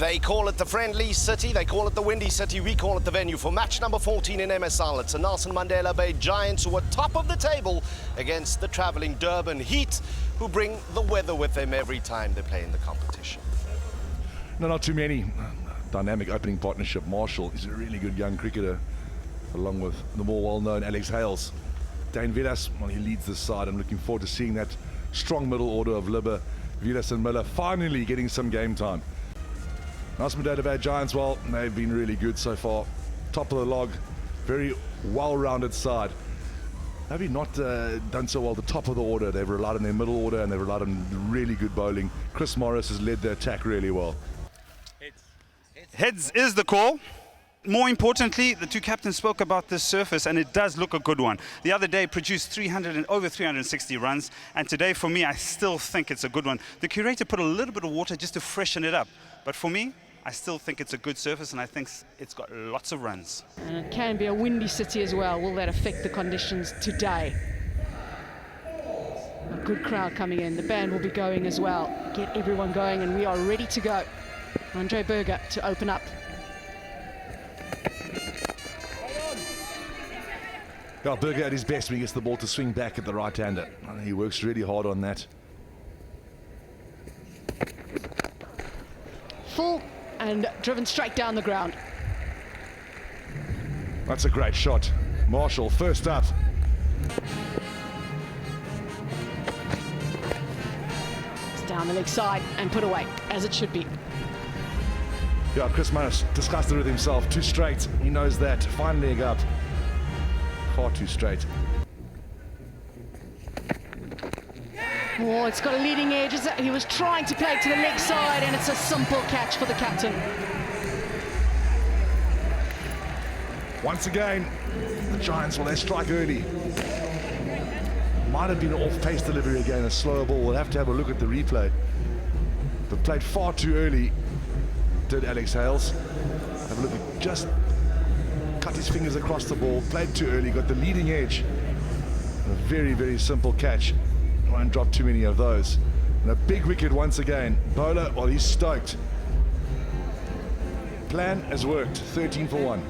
They call it the Friendly City, they call it the Windy City, we call it the venue for match number 14 in MSL. It's the Nelson Mandela Bay Giants who are top of the table against the travelling Durban Heat, who bring the weather with them every time they play in the competition. No, not too many. Dynamic opening partnership. Marshall is a really good young cricketer, along with the more well-known Alex Hales. Dane Villas, well, he leads this side. I'm looking forward to seeing that strong middle order of Libba, Villas and Miller finally getting some game time. Nelson Mandela Bay Giants, well, they've been really good so far. Top of the log, very well-rounded side. Maybe not done so well at the top of the order. They've relied on their middle order and they've relied on really good bowling. Chris Morris has led the attack really well. Heads is the call. More importantly, the two captains spoke about this surface, and it does look a good one. The other day produced over 360 runs, and today for me, I still think it's a good one. The curator put a little bit of water just to freshen it up, but for me, I still think it's a good surface, and I think it's got lots of runs. And it can be a windy city as well. Will that affect the conditions today? A good crowd coming in. The band will be going as well. Get everyone going, and we are ready to go. Andre Berger to open up. Well, Berger at his best when he gets the ball to swing back at the right-hander. He works really hard on that. Full and driven straight down the ground. That's a great shot. Marshall first up. It's down the leg side and put away, as it should be. Yeah, Chris Morris discussed it with himself. Too straight, he knows that. Fine leg up. Far too straight. Oh, it's got a leading edge. He was trying to play it to the leg side, and it's a simple catch for the captain. Once again, the Giants, well, they strike early. Might have been an off-pace delivery again, a slower ball. We'll have to have a look at the replay. But played far too early, did Alex Hales. Have a look at just cut his fingers across the ball, played too early, got the leading edge. A very, very simple catch. Won't drop too many of those. And a big wicket once again. Bowler, well, he's stoked. Plan has worked, 13 for 1.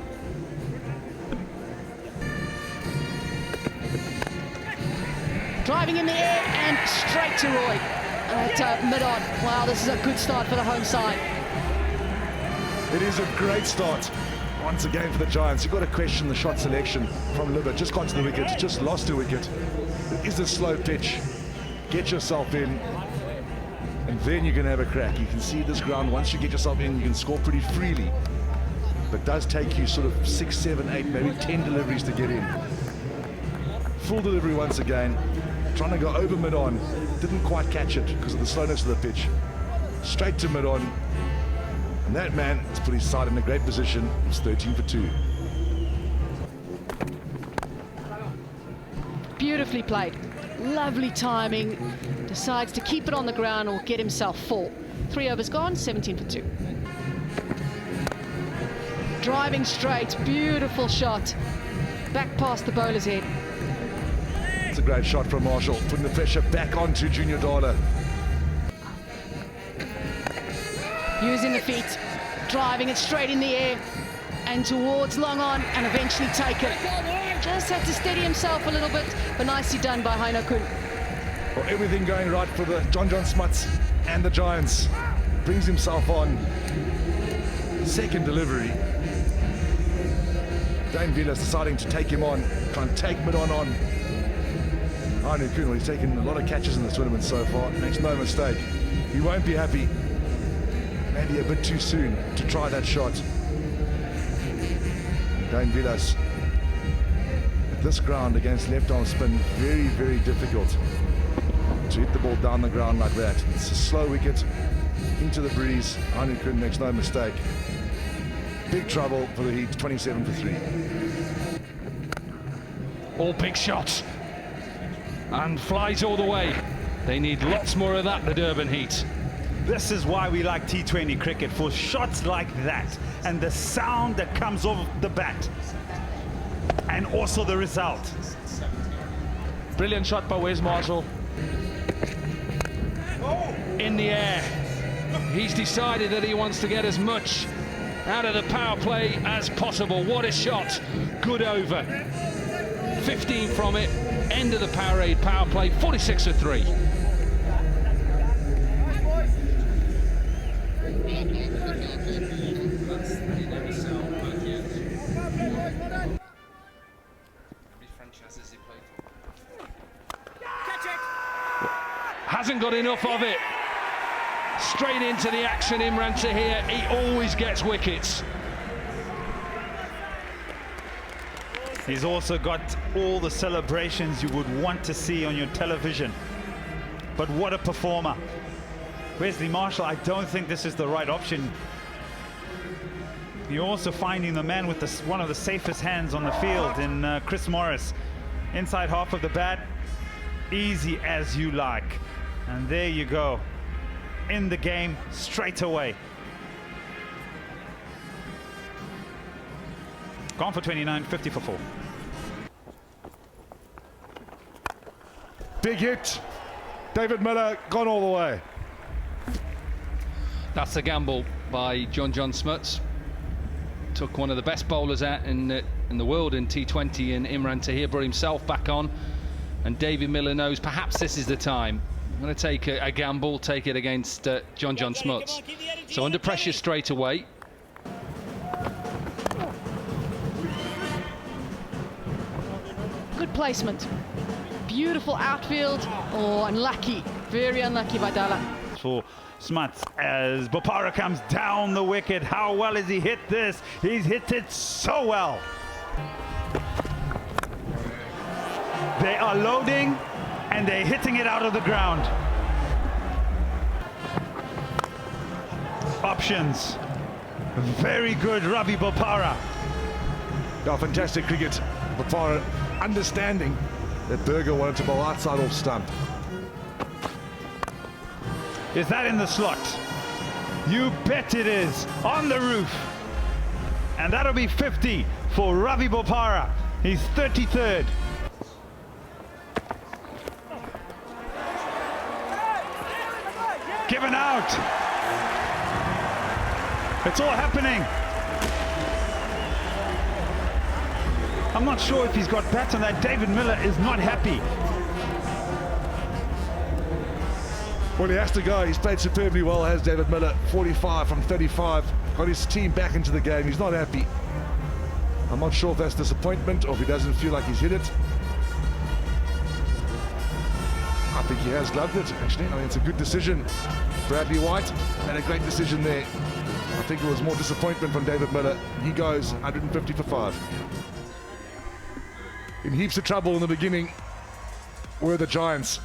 Driving in the air and straight to Roy at mid-on. Wow, this is a good start for the home side. It is a great start. Once again for the Giants. You've got to question the shot selection from Libba. Just got to the wicket, just lost a wicket. It is a slow pitch. Get yourself in, and then you can have a crack. You can see this ground, once you get yourself in, you can score pretty freely. But it does take you sort of 6, 7, 8, maybe 10 deliveries to get in. Full delivery once again. Trying to go over mid-on. Didn't quite catch it because of the slowness of the pitch. Straight to mid-on. And that man has put his side in a great position. It's 13 for 2. Beautifully played. Lovely timing. Decides to keep it on the ground or get himself 4. 3 overs gone, 17 for 2. Driving straight, beautiful shot. Back past the bowler's head. It's a great shot from Marshall, putting the pressure back onto Junior Dala. Using the feet, driving it straight in the air and towards long on, and eventually taken. Just had to steady himself a little bit, but nicely done by Heino Kuhn. Well, everything going right for the John Smuts and the Giants. Brings himself on. Second delivery. Dane Villas deciding to take him on, try and take mid-on on. Heino Kuhn, well, he's taken a lot of catches in this tournament so far, makes no mistake. He won't be happy. Maybe a bit too soon to try that shot. Dane Villas. At this ground against left arm spin, very, very difficult to hit the ball down the ground like that. It's a slow wicket into the breeze. Heino Kuhn makes no mistake. Big trouble for the Heat, 27 for 3. All big shots and flies all the way. They need lots more of that, the Durban Heat. This is why we like T20 cricket, for shots like that and the sound that comes off the bat and also the result. Brilliant shot by Wes Marshall. In the air. He's decided that he wants to get as much out of the power play as possible. What a shot. Good over. 15 from it. End of the Powerade power play. 46 for 3. Hasn't got enough of it. Straight into the action, Mzansi here. He always gets wickets. He's also got all the celebrations you would want to see on your television. But what a performer. Wesley Marshall, I don't think this is the right option. You're also finding the man with one of the safest hands on the field in Chris Morris. Inside half of the bat, easy as you like. And there you go. In the game straight away. Gone for 29, 50 for 4. Big hit. David Miller gone all the way. That's a gamble by John Smuts. Took one of the best bowlers out in the world in T20 in Mzansi here, brought himself back on. And David Miller knows perhaps this is the time. I'm going to take a gamble, take it against John Smuts. So under pressure straight away. Good placement. Beautiful outfield. Oh, unlucky. Very unlucky by Madela. For Smuts as Bopara comes down the wicket. How well has he hit this? He's hit it so well. They are loading and they're hitting it out of the ground. Options. Very good, Ravi Bopara. Oh, fantastic cricket. Bopara understanding that Berger wanted to bowl outside off stump. Is that in the slot? You bet it is. On the roof. And that'll be 50 for Ravi Bopara. He's 33rd. Given out. It's all happening. I'm not sure if he's got bats on that. David Miller is not happy. Well, he has to go. He's played superbly well, has David Miller. 45 from 35. Got his team back into the game. He's not happy. I'm not sure if that's disappointment or if he doesn't feel like he's hit it. I think he has gloved it, actually. I mean, it's a good decision. Bradley White had a great decision there. I think it was more disappointment from David Miller. He goes 150 for 5. In heaps of trouble in the beginning were the Giants.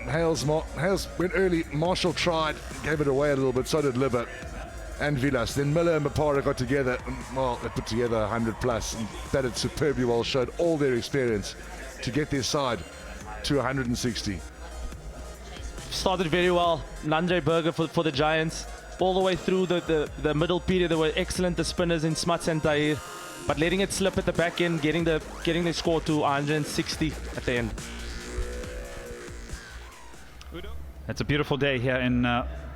Hales went early. Marshall tried, gave it away a little bit. So did Libber and Vilas. Then Miller and Bopara got together. Well, they put together 100 plus and batted superbly well. Showed all their experience to get their side to 160. Started very well. Nandre Berger for the Giants. All the way through the middle period, they were excellent, the spinners in Smuts and Tahir. But letting it slip at the back end, getting the score to 160 at the end. It's a beautiful day here in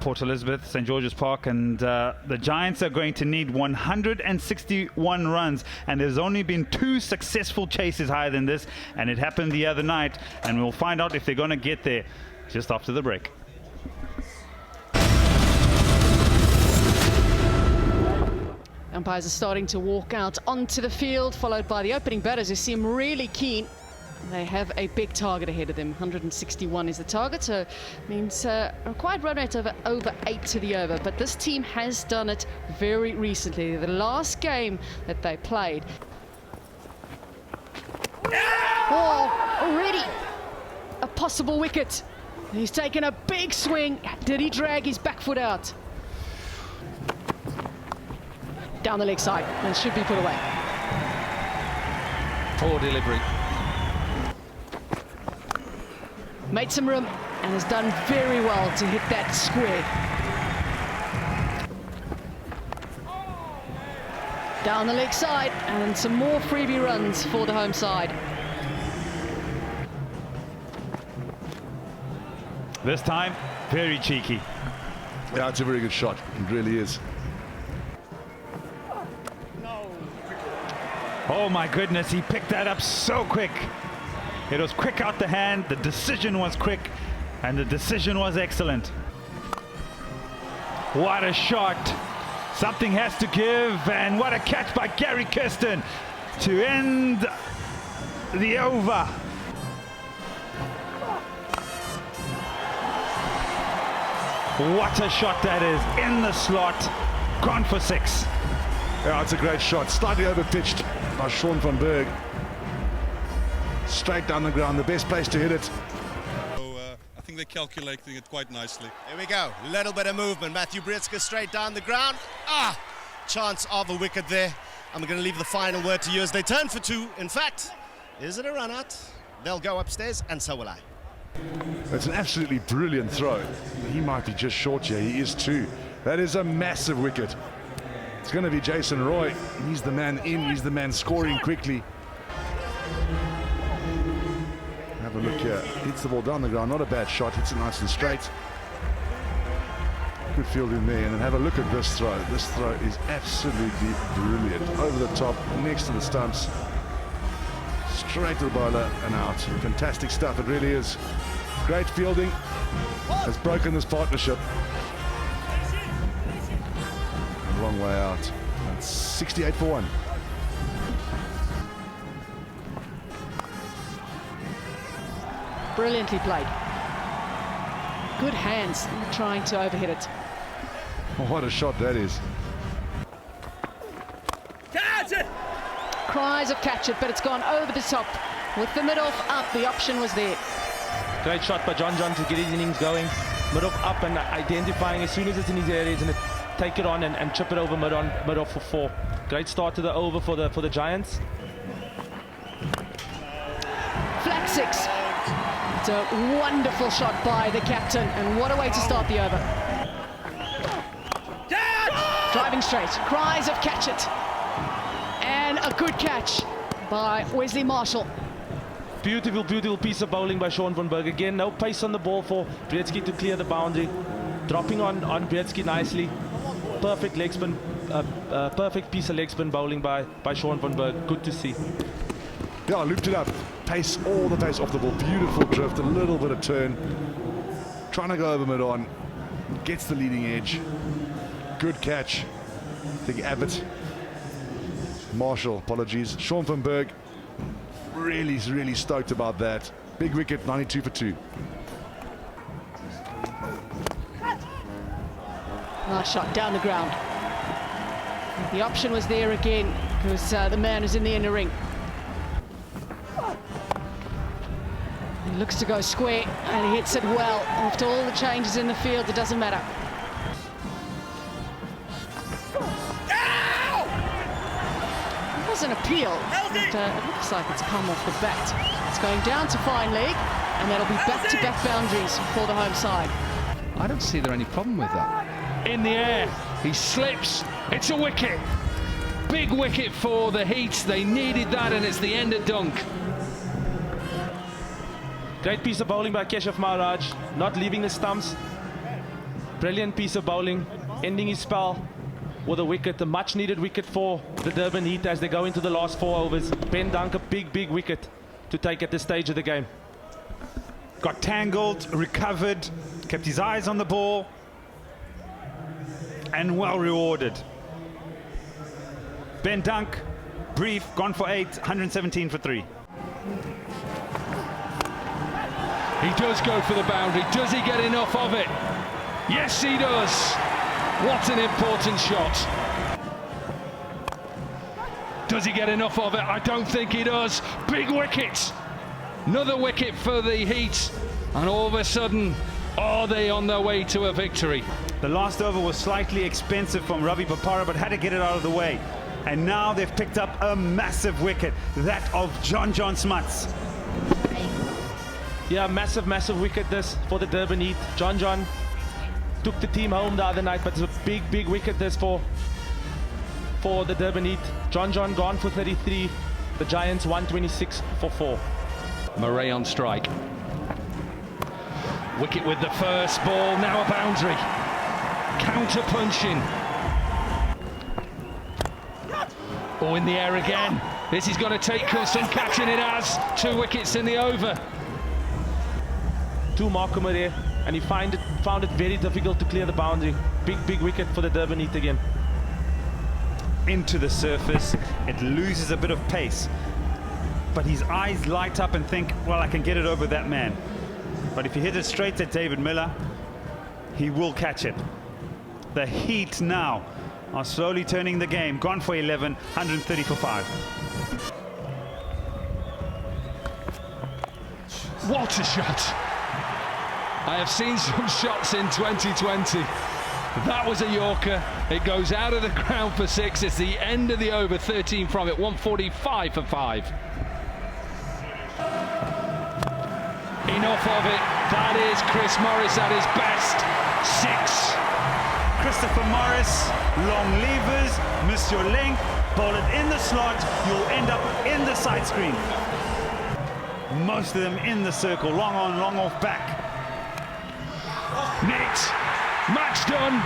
Port Elizabeth, St. George's Park, and the Giants are going to need 161 runs, and there's only been 2 successful chases higher than this, and it happened the other night, and we'll find out if they're going to get there just after the break. Umpires are starting to walk out onto the field, followed by the opening batters who seem really keen. They have a big target ahead of them. 161 is the target, so it means a required run rate of over 8 to the over. But this team has done it very recently. The last game that they played. Oh, already a possible wicket. He's taken a big swing. Did he drag his back foot out? Down the leg side, and should be put away. Poor delivery. Made some room and has done very well to hit that square. Down the leg side, and some more freebie runs for the home side. This time, very cheeky. Yeah, it's a very good shot. It really is. Oh my goodness, he picked that up so quick. It was quick out the hand, the decision was quick, and the decision was excellent. What a shot. Something has to give, and what a catch by Gary Kirsten to end the over. What a shot that is, in the slot, gone for 6. Yeah, it's a great shot. Slightly over-pitched by Sean van Berg. Straight down the ground, the best place to hit it. I think they're calculating it quite nicely. Here we go, little bit of movement. Matthew Brietzke straight down the ground. Chance of a wicket there. I'm going to leave the final word to you as they turn for 2. In fact, is it a run out? They'll go upstairs, and so will I. It's an absolutely brilliant throw. He might be just short here. He is too. That is a massive wicket. It's going to be Jason Roy. He's the man in. He's the man scoring quickly. Have a look here. Hits the ball down the ground. Not a bad shot. Hits it nice and straight. Good field in there. And then have a look at this throw. This throw is absolutely brilliant. Over the top, next to the stumps. Straight to the bowler and out. Fantastic stuff. It really is. Great fielding. Has broken this partnership. A long way out. That's 68 for 1. Brilliantly played. Good hands trying to overhit it. Oh, what a shot that is. Catch it! Cries of catch it, but it's gone over the top. With the mid-off up, the option was there. Great shot by John to get his innings going. Mid-off up and identifying as soon as it's in his area, he's going to take it on and chip it over mid-off for 4. Great start to the over for the Giants. Flat 6. It's a wonderful shot by the captain, and what a way to start the over. Driving straight, cries of catch it. And a good catch by Wesley Marshall. Beautiful, beautiful piece of bowling by Sean van Berg. Again, no pace on the ball for Brietzke to clear the boundary. Dropping on Brietzke nicely. Perfect leg spin, perfect piece of leg spin bowling by Sean van Berg. Good to see. Yeah, looped it up. Pace, all the pace off the ball. Beautiful drift, a little bit of turn. Trying to go over mid-on. Gets the leading edge. Good catch. I think Abbott. Marshall, apologies. Sean van Berg, really stoked about that. Big wicket, 92 for 2. Nice shot down the ground. The option was there again because the man is in the inner ring. He looks to go square and he hits it well. After all the changes in the field, it doesn't matter. It was an appeal, but it looks like it's come off the bat. It's going down to fine leg, and that'll be back-to-back boundaries for the home side. I don't see there any problem with that. In the air, he slips. It's a wicket. Big wicket for the Heat. They needed that, and it's the end of dunk. Great piece of bowling by Keshav Maharaj, not leaving the stumps. Brilliant piece of bowling, ending his spell with a wicket, a much needed wicket for the Durban Heat as they go into the last 4 overs. Ben Dunk, a big wicket to take at this stage of the game. Got tangled, recovered, kept his eyes on the ball, and well rewarded. Ben Dunk, brief, gone for 8, 117 for 3. He does go for the boundary. Does he get enough of it? Yes, he does. What an important shot. Does he get enough of it? I don't think he does. Big wicket. Another wicket for the Heat. And all of a sudden, are they on their way to a victory? The last over was slightly expensive from Ravi Papara, but had to get it out of the way. And now they've picked up a massive wicket, that of John Smuts. Yeah, massive wicket this for the Durban Heat. John took the team home the other night, but it's a big wicket this for the Durban Heat. John gone for 33. The Giants 126 for 4. Murray on strike. Wicket with the first ball, now a boundary. counter-punching. Oh, in the air again. This is going to take some catching. It has. 2 wickets in the over. Two Markham there, and he found it very difficult to clear the boundary. Big wicket for the Durban Heat again. Into the surface, it loses a bit of pace, but his eyes light up and think, well, I can get it over that man. But if you hit it straight at David Miller, he will catch it. The Heat now are slowly turning the game. Gone for 11, 130 for 5. What a shot! I have seen some shots in 2020. That was a Yorker. It goes out of the ground for 6. It's the end of the over, 13 from it, 145 for 5. Enough of it. That is Chris Morris at his best. 6. Christopher Morris, long levers, miss your length, bowl it in the slot, you'll end up in the side screen. Most of them in the circle, long on, long off back. Net. Match done.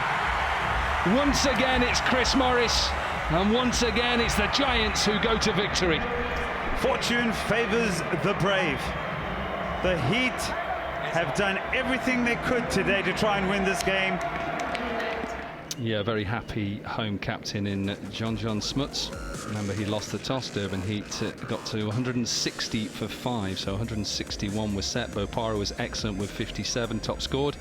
Once again, it's Chris Morris. And once again, it's the Giants who go to victory. Fortune favours the brave. The Heat have done everything they could today to try and win this game. Yeah, very happy home captain in John Smuts. Remember, he lost the toss. Durban Heat got to 160 for 5, so 161 was set. Bopara was excellent with 57, top scored.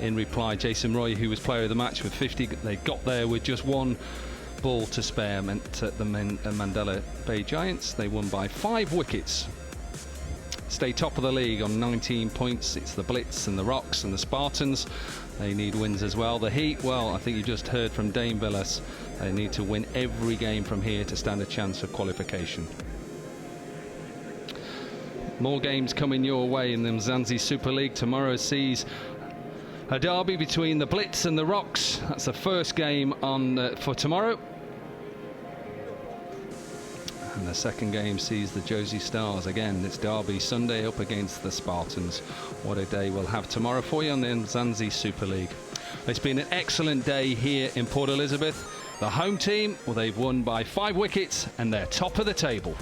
In reply, Jason Roy, who was player of the match with 50, they got there with just 1 ball to spare, meant the Madela Bay Giants. They won by 5 wickets. Stay top of the league on 19 points. It's the Blitz and the Rocks and the Spartans. They need wins as well. The Heat, well, I think you just heard from Dame Villas. They need to win every game from here to stand a chance of qualification. More games coming your way in the Mzansi Super League. Tomorrow sees a derby between the Blitz and the Rocks. That's the first game on for tomorrow. And the second game sees the Josie Stars. Again, it's Derby Sunday up against the Spartans. What a day we'll have tomorrow for you on the Mzansi Super League. It's been an excellent day here in Port Elizabeth. The home team, well, they've won by 5 wickets and they're top of the table.